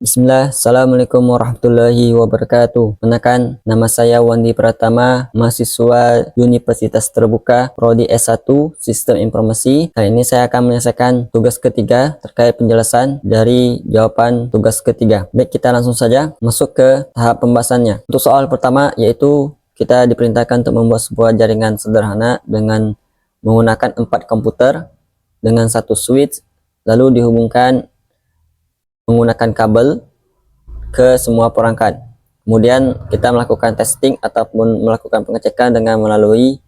Bismillah, Assalamualaikum warahmatullahi wabarakatuh. Perkenalkan, nama saya Wandi Pratama, mahasiswa Universitas Terbuka, Prodi S1 Sistem Informasi. Kali ini saya akan menyelesaikan tugas ketiga terkait penjelasan dari jawaban tugas ketiga. Baik, kita langsung saja masuk ke tahap pembahasannya. Untuk soal pertama, yaitu kita diperintahkan untuk membuat sebuah jaringan sederhana dengan menggunakan 4 komputer dengan satu switch, lalu dihubungkan menggunakan kabel ke semua perangkat. Kemudian kita melakukan testing ataupun melakukan pengecekan dengan melalui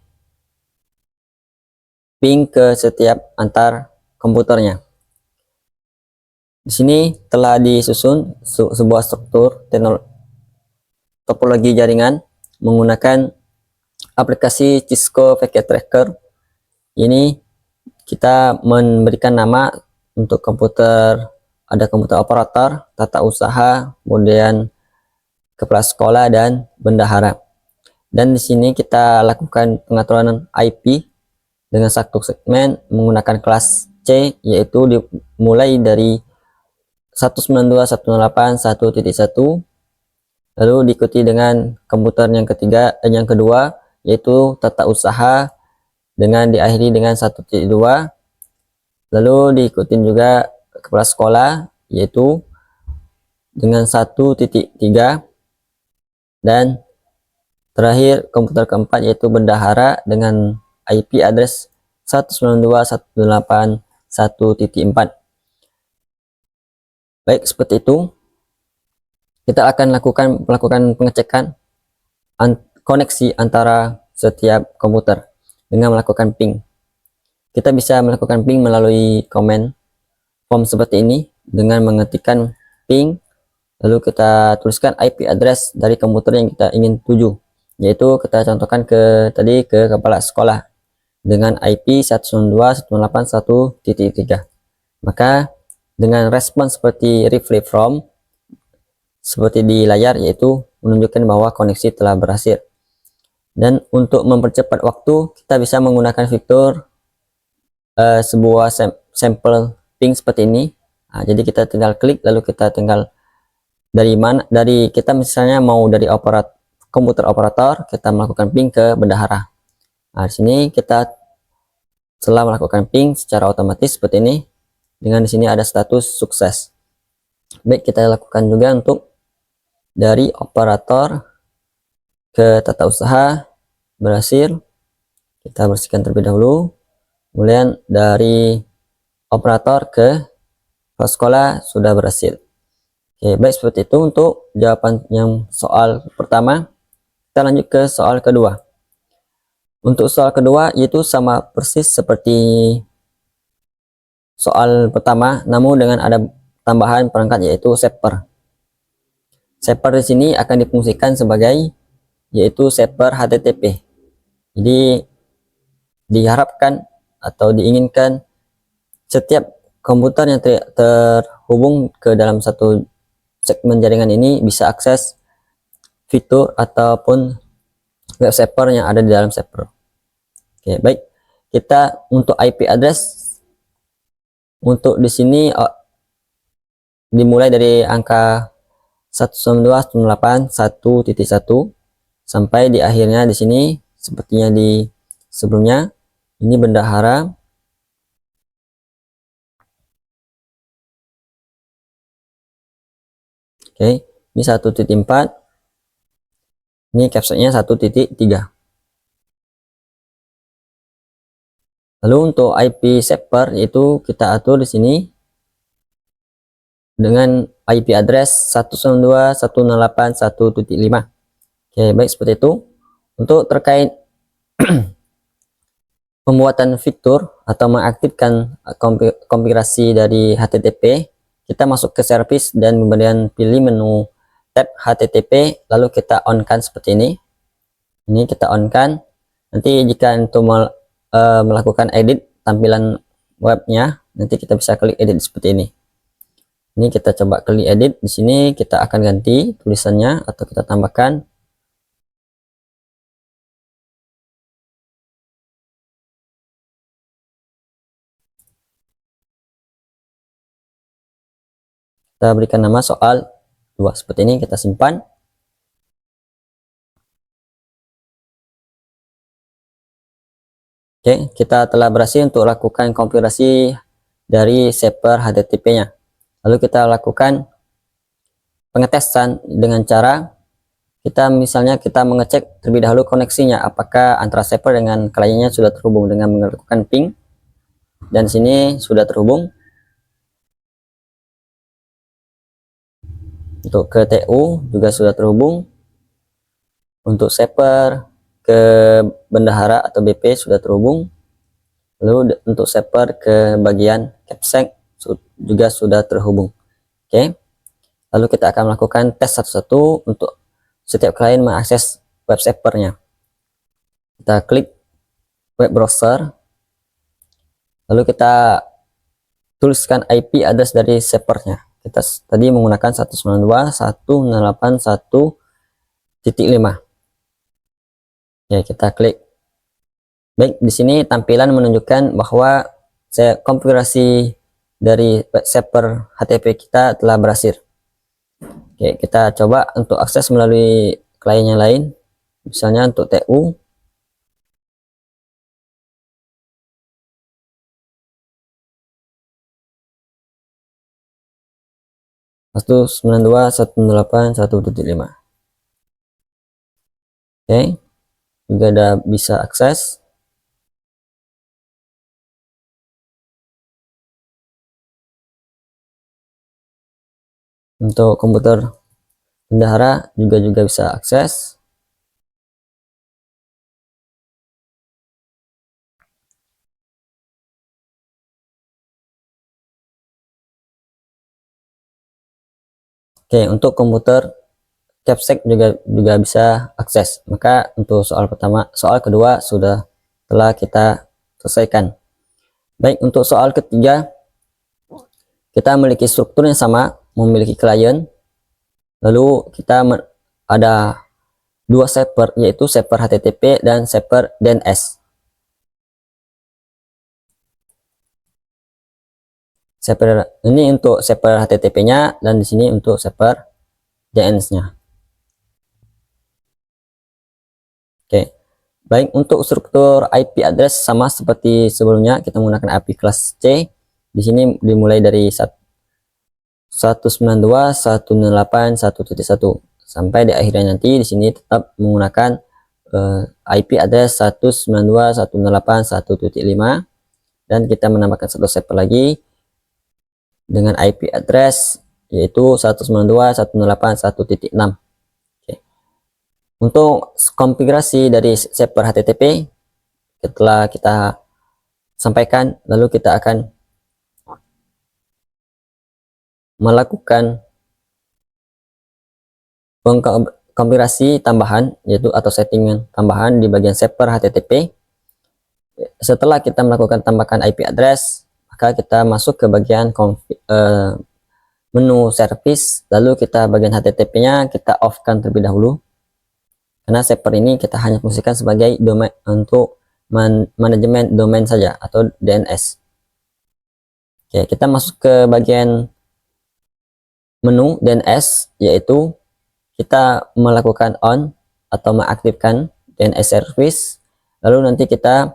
ping ke setiap antar komputernya. Di sini telah disusun sebuah struktur topologi jaringan menggunakan aplikasi Cisco Packet Tracker. Ini kita memberikan nama untuk komputer, ada komputer operator, tata usaha, kemudian kepala sekolah, dan bendahara. Dan di sini kita lakukan pengaturan IP dengan satu segmen menggunakan kelas C, yaitu dimulai dari 192.168.1.1, lalu diikuti dengan komputer yang kedua yaitu tata usaha dengan diakhiri dengan 1.2, lalu diikuti juga kepala sekolah yaitu dengan 1.3, dan terakhir komputer keempat yaitu bendahara dengan IP address 192.168.1.4. Baik, seperti itu. Kita akan melakukan pengecekan koneksi antara setiap komputer dengan melakukan ping. Kita bisa melakukan ping melalui komen form seperti ini dengan mengetikkan ping, lalu kita tuliskan IP address dari komputer yang kita ingin tuju, yaitu kita contohkan ke kepala sekolah dengan IP 192.168.1.3. Maka dengan respon seperti reply from seperti di layar, yaitu menunjukkan bahwa koneksi telah berhasil. Dan untuk mempercepat waktu, kita bisa menggunakan fitur sebuah sampel ping seperti ini. Nah, jadi kita tinggal klik, lalu kita tinggal dari kita misalnya mau dari komputer operator, kita melakukan ping ke bendahara. Nah, di sini kita setelah melakukan ping secara otomatis seperti ini, dengan di sini ada status sukses. Baik, kita lakukan juga untuk dari operator ke tata usaha berhasil. Kita bersihkan terlebih dahulu. Kemudian dari operator ke sekolah sudah berhasil. Oke, baik, seperti itu untuk jawaban yang soal pertama. Kita lanjut ke soal kedua. Untuk soal kedua yaitu sama persis seperti soal pertama, namun dengan ada tambahan perangkat yaitu shaper. Shaper di sini akan difungsikan sebagai yaitu shaper HTTP. Jadi diharapkan atau diinginkan setiap komputer yang terhubung ke dalam satu segmen jaringan ini bisa akses fitur ataupun web shaper yang ada di dalam shaper. Oke, baik. Kita untuk IP address untuk di sini dimulai dari angka 192.168.1.1 sampai di akhirnya di sini sepertinya di sebelumnya ini bendahara. Oke, ini 1.4, ini captionnya 1.3. Lalu untuk IP shaper itu kita atur di sini dengan IP address 192.168.1.5. Oke, baik, seperti itu. Untuk terkait pembuatan fitur atau mengaktifkan konfigurasi dari HTTP, kita masuk ke service dan kemudian pilih menu tab HTTP, lalu kita on kan seperti ini. Ini kita on kan. Nanti jika untuk melakukan edit tampilan webnya, nanti kita bisa klik edit seperti ini. Ini kita coba klik edit. Di sini kita akan ganti tulisannya atau kita tambahkan kita berikan nama soal 2 seperti ini, kita simpan. Oke, kita telah berhasil untuk lakukan konfigurasi dari server HTTP-nya. Lalu kita lakukan pengetesan dengan cara misalnya kita mengecek terlebih dahulu koneksinya, apakah antara server dengan kliennya sudah terhubung dengan melakukan ping, dan sini sudah terhubung. Untuk ke TU juga sudah terhubung. Untuk server ke bendahara atau BP sudah terhubung. Lalu untuk server ke bagian capsec juga sudah terhubung. Oke, lalu kita akan melakukan tes satu-satu untuk setiap klien mengakses web servernya. Kita klik web browser, lalu kita tuliskan IP address dari servernya. Kita tadi menggunakan 192.168.1.5. Ya, kita klik. Baik, di sini tampilan menunjukkan bahwa konfigurasi dari web server HTTP kita telah berhasil. Oke, kita coba untuk akses melalui klien yang lain, misalnya untuk TU. Satu 192.168.1.5. Oke, juga ada bisa akses. Untuk komputer bendahara juga bisa akses. Oke, untuk komputer capsec juga bisa akses. Maka untuk soal kedua telah kita selesaikan. Baik, untuk soal ketiga, kita memiliki struktur yang sama, memiliki klien, lalu kita ada dua server, yaitu server HTTP dan server DNS. Server ini untuk server HTTP-nya, dan di sini untuk server DNS-nya. Oke, baik, untuk struktur IP address sama seperti sebelumnya, kita menggunakan IP kelas C. Di sini dimulai dari 192.168.1.1 sampai di akhirnya nanti di sini tetap menggunakan IP address 192.168.1.5, dan kita menambahkan satu server lagi dengan IP address yaitu 192.168.1.6. Oke. Untuk konfigurasi dari server HTTP setelah kita sampaikan, lalu kita akan melakukan konfigurasi tambahan, yaitu atau settingan tambahan di bagian server HTTP. Setelah kita melakukan tambahkan IP address, maka kita masuk ke bagian menu service, lalu kita bagian HTTP-nya kita off-kan terlebih dahulu, karena server ini kita hanya fungsikan sebagai domain untuk manajemen domain saja atau DNS. Oke, kita masuk ke bagian menu DNS, yaitu kita melakukan on atau mengaktifkan DNS service, lalu nanti kita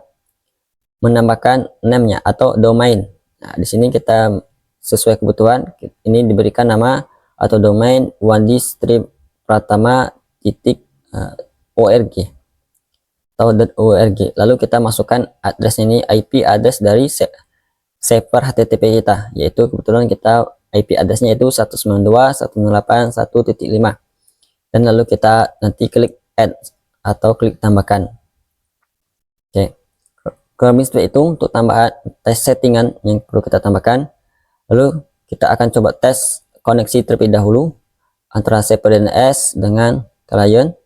menambahkan name-nya atau domain. Nah, di sini kita sesuai kebutuhan, ini diberikan nama atau domain 1d-pratama.org atau .org. Lalu kita masukkan address ini, IP address dari server HTTP kita, yaitu kebetulan kita IP addressnya itu 192.168.1.5, dan lalu kita nanti klik add atau klik tambahkan. Oke, kemudian setelah itu untuk tambahan tes settingan yang perlu kita tambahkan, lalu kita akan coba tes koneksi terlebih dahulu antara server DNS dengan klien.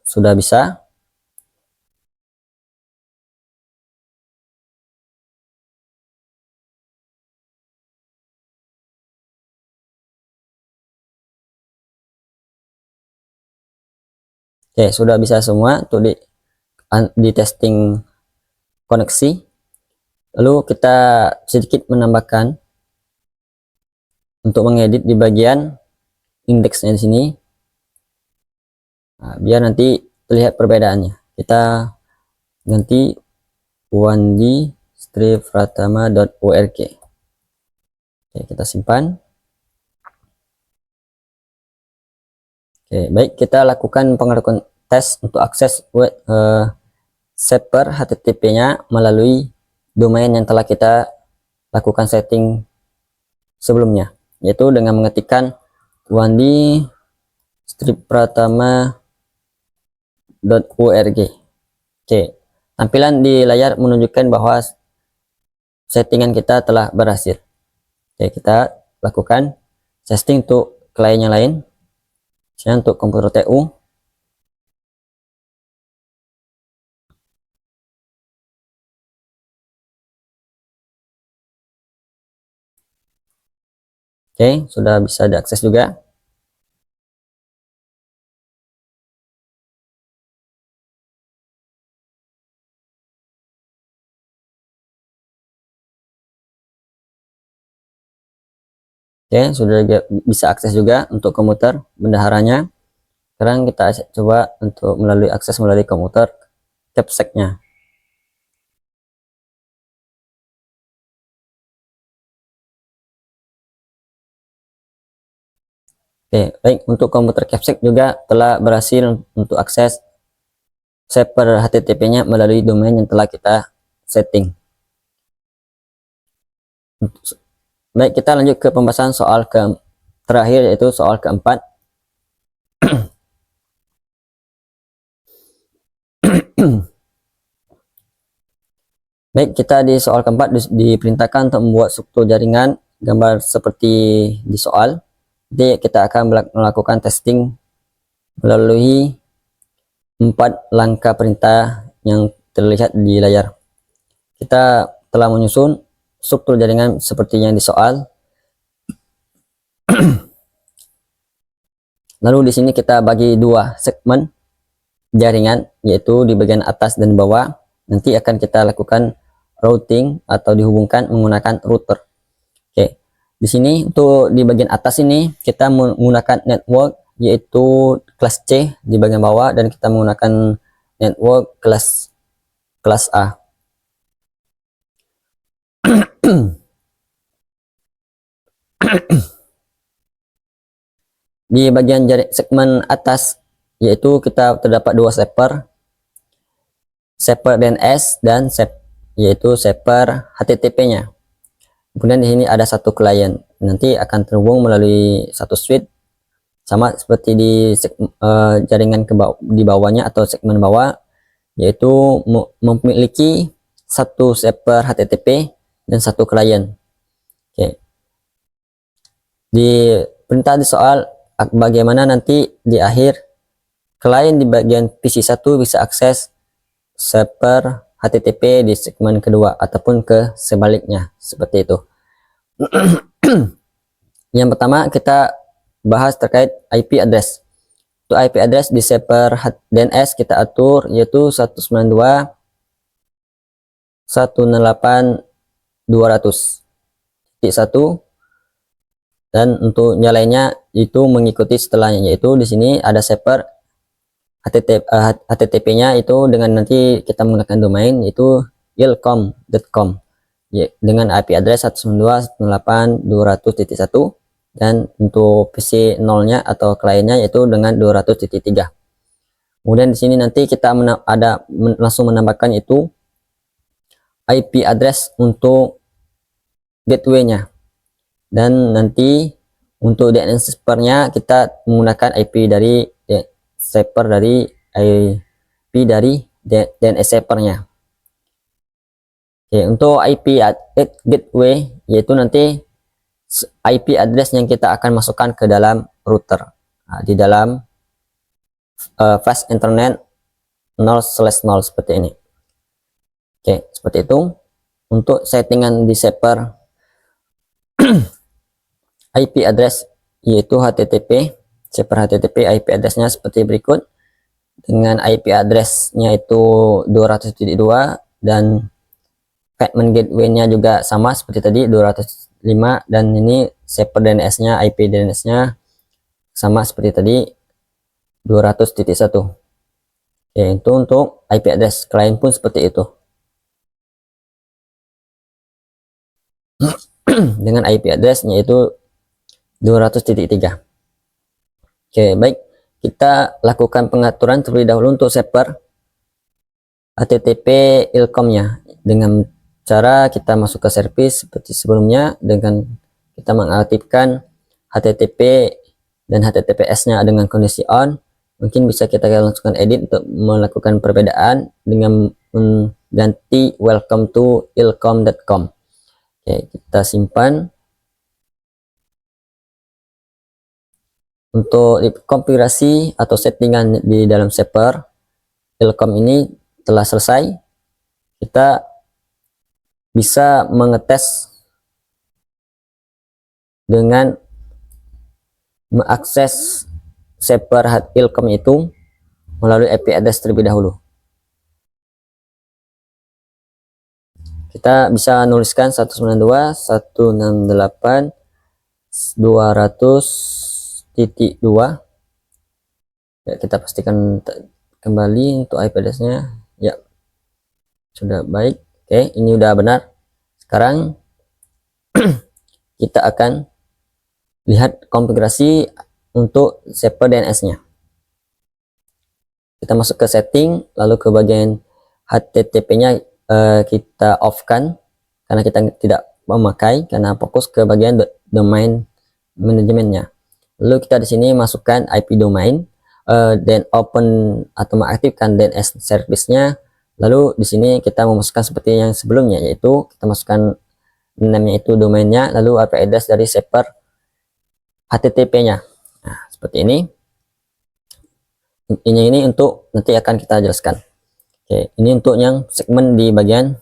Sudah bisa. Oke, sudah bisa semua untuk di testing koneksi. Lalu kita sedikit menambahkan untuk mengedit di bagian indeksnya di sini. Nah, biar nanti terlihat perbedaannya. Kita ganti wandi-pratama.org. Oke, kita simpan. Oke, baik, kita lakukan pengerukan tes untuk akses web server HTTP-nya melalui domain yang telah kita lakukan setting sebelumnya, yaitu dengan mengetikkan wandi-pratama.org. Oke, tampilan di layar menunjukkan bahwa settingan kita telah berhasil. Oke, kita lakukan setting untuk klien yang lain. Misalnya untuk komputer TU. Oke, sudah bisa diakses juga. Oke, sudah bisa akses juga untuk komputer bendaharanya. Sekarang kita coba untuk akses melalui komputer capsec-nya. Oke, baik, untuk komputer capsec juga telah berhasil untuk akses server HTTP-nya melalui domain yang telah kita setting. Baik, kita lanjut ke pembahasan soal terakhir, yaitu soal keempat. Baik, kita di soal keempat diperintahkan untuk membuat struktur jaringan gambar seperti di soal. Jadi kita akan melakukan testing melalui 4 langkah perintah yang terlihat di layar. Kita telah menyusun struktur jaringan seperti yang di soal. Lalu di sini kita bagi 2 segmen jaringan, yaitu di bagian atas dan bawah. Nanti akan kita lakukan routing atau dihubungkan menggunakan router. Oke, di sini untuk di bagian atas ini kita menggunakan network yaitu kelas C di bagian bawah, dan kita menggunakan network kelas A. Di bagian segmen atas yaitu kita terdapat 2 server DNS dan yaitu server HTTP-nya. Kemudian di sini ada 1 klien, nanti akan terhubung melalui 1 switch, sama seperti di jaringan di bawahnya atau segmen bawah, yaitu memiliki 1 server HTTP dan 1 klien. Oke, di perintah di soal bagaimana nanti di akhir klien di bagian PC1 bisa akses server HTTP di segmen kedua ataupun ke sebaliknya, seperti itu. Yang pertama kita bahas terkait IP address. Untuk IP address di server DNS kita atur yaitu 192.168.200.1, dan untuk nyalainnya itu mengikuti setelahnya, yaitu di sini ada server HTTP-nya itu dengan nanti kita menggunakan domain yaitu ilcom.com ya, dengan IP address 192.168.200.1, dan untuk PC 0-nya atau kliennya yaitu dengan 200.3. Kemudian di sini nanti kita langsung menambahkan itu IP address untuk gateway-nya, dan nanti untuk DNS server-nya kita menggunakan IP dari server dari IP dari DNS server-nya. Oke, untuk IP gateway yaitu nanti IP address yang kita akan masukkan ke dalam router. Nah, di dalam flash internet 0/0 seperti ini. Oke, seperti itu. Untuk settingan di server IP address yaitu HTTP, server HTTP IP addressnya seperti berikut, dengan IP addressnya itu 200.2, dan payment gateway-nya juga sama seperti tadi 200.2, 5 dan ini shaper DNS-nya, IP DNS-nya sama seperti tadi 200.1. Oke, itu untuk IP address. Klien pun seperti itu. Dengan IP address yaitu 200.3. Oke, baik. Kita lakukan pengaturan terlebih dahulu untuk shaper HTTP ilcom-nya dengan cara kita masuk ke service seperti sebelumnya dengan kita mengaktifkan HTTP dan HTTPS-nya dengan kondisi on. Mungkin bisa kita langsung edit untuk melakukan perbedaan dengan mengganti welcome to ilcom.com. Oke, kita simpan. Untuk konfigurasi atau settingan di dalam shaper ilcom ini telah selesai. Kita bisa mengetes dengan mengakses shaper ilcom itu melalui IP address terlebih dahulu. Kita bisa nuliskan 192.168.200.2. Ya, kita pastikan kembali untuk IP address-nya. Ya, sudah baik. Oke, ini udah benar. Sekarang kita akan lihat konfigurasi untuk shaper DNS-nya. Kita masuk ke setting, lalu ke bagian HTTP-nya kita off-kan karena kita tidak memakai, karena fokus ke bagian domain manajemennya. Lalu kita di sini masukkan IP domain dan open atau mengaktifkan DNS service-nya. Lalu di sini kita memasukkan seperti yang sebelumnya, yaitu kita masukkan namanya itu domainnya, lalu IP address dari shaper HTTP-nya. Nah, seperti ini. Ini untuk nanti akan kita jelaskan. Oke, ini untuk yang segmen di bagian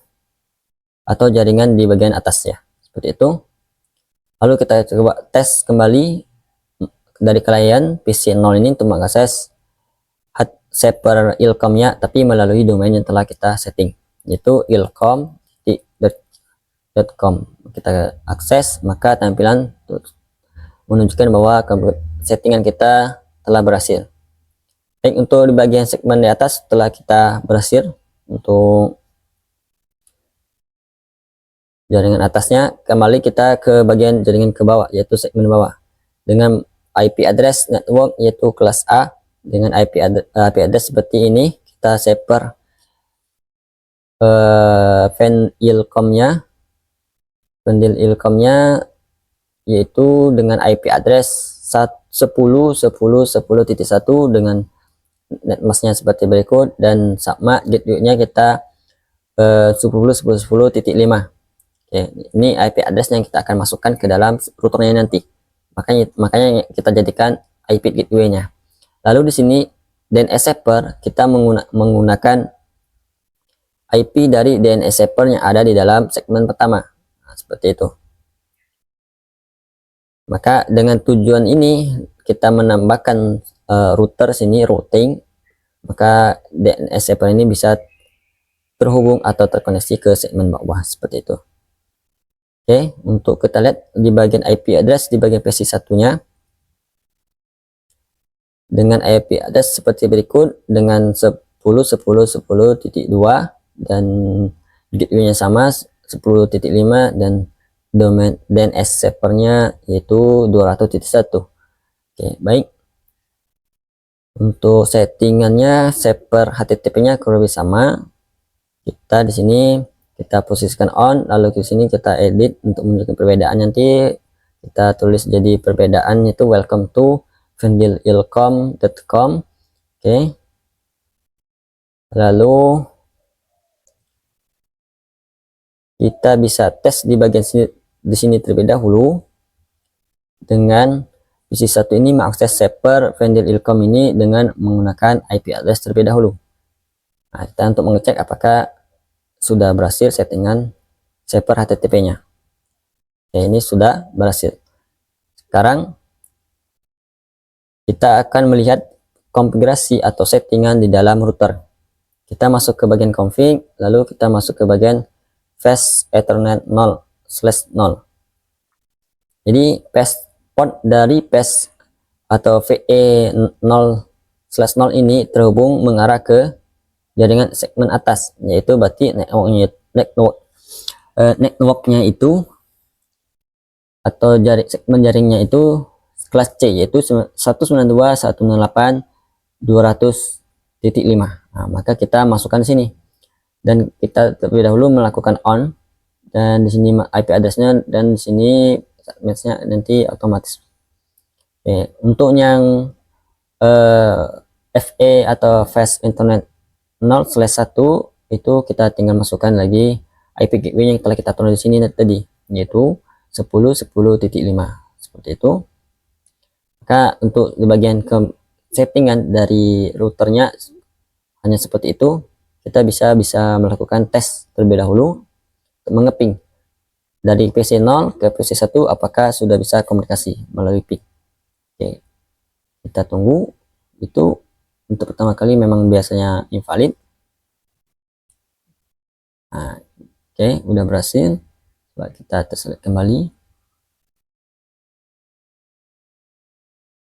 atau jaringan di bagian atas ya. Seperti itu. Lalu kita coba tes kembali dari klien PC0 ini untuk mengakses shaper ilcom-nya, tapi melalui domain yang telah kita setting, yaitu ilcom.com. Kita akses, maka tampilan menunjukkan bahwa settingan kita telah berhasil. Baik, untuk di bagian segmen di atas setelah kita berhasil untuk jaringan atasnya, kembali kita ke bagian jaringan ke bawah, yaitu segmen bawah dengan IP address network yaitu kelas A dengan IP address seperti ini. Kita shaper ilcom-nya yaitu dengan IP address 10.10.10.1 dengan netmasknya seperti berikut, dan sama gateway-nya kita 10.10.10.5. Oke, ini IP address yang kita akan masukkan ke dalam routernya nanti. Makanya kita jadikan IP gateway-nya. Lalu di sini DNS server kita menggunakan IP dari DNS server yang ada di dalam segmen pertama. Nah, seperti itu. Maka dengan tujuan ini kita menambahkan router sini routing, maka DNS server ini bisa terhubung atau terkoneksi ke segmen bawah seperti itu. Oke, untuk kita lihat di bagian IP address di bagian PC satunya dengan IP address seperti berikut dengan 10.10.10.2 dan gateway-nya sama 10.5 dan domain DNS servernya yaitu 200.1. Oke, baik. Untuk settingannya server HTTP-nya kurang lebih sama. Kita di sini kita posisikan on, lalu di sini kita edit untuk menunjukkan perbedaan. Nanti kita tulis jadi perbedaan itu welcome to vendililcom.com. Oke. Lalu kita bisa tes di bagian sini, di sini terlebih dahulu dengan PC1 ini mengakses server vendililcom ini dengan menggunakan IP address terlebih dahulu. Nah, kita untuk mengecek apakah sudah berhasil settingan server HTTP-nya. Oke, ini sudah berhasil. Sekarang kita akan melihat konfigurasi atau settingan di dalam router. Kita masuk ke bagian config, lalu kita masuk ke bagian fast ethernet 0/0. Jadi port dari PES atau VE0/0 ini terhubung mengarah ke jaringan segmen atas, yaitu berarti networknya itu atau segmen jaringnya itu kelas C, yaitu 192.168.200.5. Nah, maka kita masukkan di sini dan kita terlebih dahulu melakukan on, dan di sini IP addressnya, dan di sini matchnya nanti otomatis. Oke, untuk yang FE atau Fast Internet 0/1 itu kita tinggal masukkan lagi IP gateway yang telah kita tulis di sini tadi, yaitu 10.10.5 seperti itu. Maka untuk di bagian ke settingan dari routernya hanya seperti itu. Kita bisa melakukan tes terlebih dahulu untuk mengeping dari PC 0 ke PC 1 apakah sudah bisa komunikasi melalui PIC. Oke, kita tunggu. Itu untuk pertama kali memang biasanya invalid. Nah, oke, udah berhasil. Coba kita tes kembali.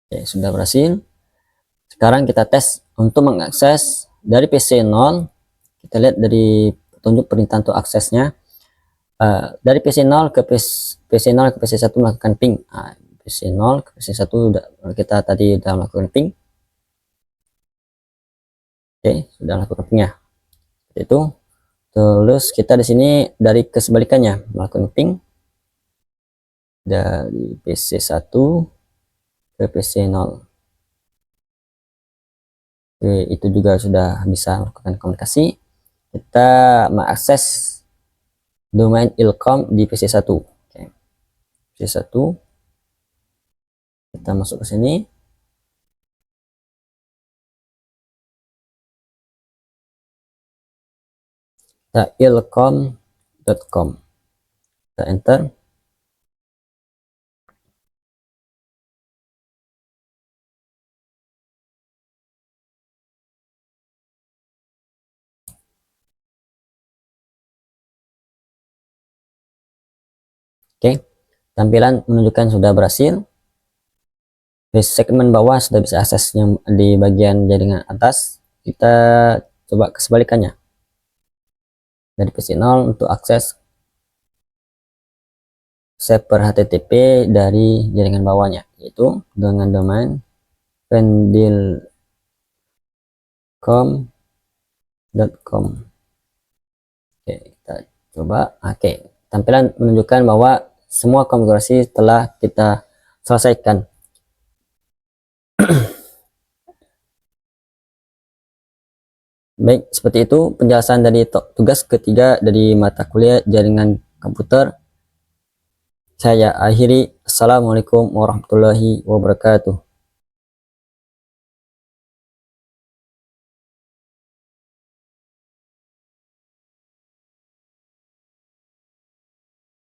Oke, sudah berhasil. Sekarang kita tes untuk mengakses dari PC 0. Kita lihat dari petunjuk perintah untuk aksesnya. Dari PC 0 ke PC 0 ke PC 1 melakukan ping. PC 0 ke PC 1 kita tadi sudah melakukan ping. Oke, sudah lakukan pingnya. Seperti itu. Terus kita di sini dari kesebalikannya melakukan ping dari PC 1 ke PC 0. Oke, itu juga sudah bisa melakukan komunikasi. Kita mengakses domain ilcom di PC 1. Oke. PC 1 kita masuk ke sini. Kita ilcom.com. Kita enter. Oke, tampilan menunjukkan sudah berhasil. Di segmen bawah sudah bisa akses yang di bagian jaringan atas. Kita coba kesebalikannya. Dari PC 0 untuk akses server HTTP dari jaringan bawahnya, yaitu dengan domain pendilcom.com. Oke, kita coba. Oke, tampilan menunjukkan bahwa semua konfigurasi telah kita selesaikan. Baik, seperti itu penjelasan dari tugas ketiga dari mata kuliah jaringan komputer. Saya akhiri. Assalamualaikum warahmatullahi wabarakatuh.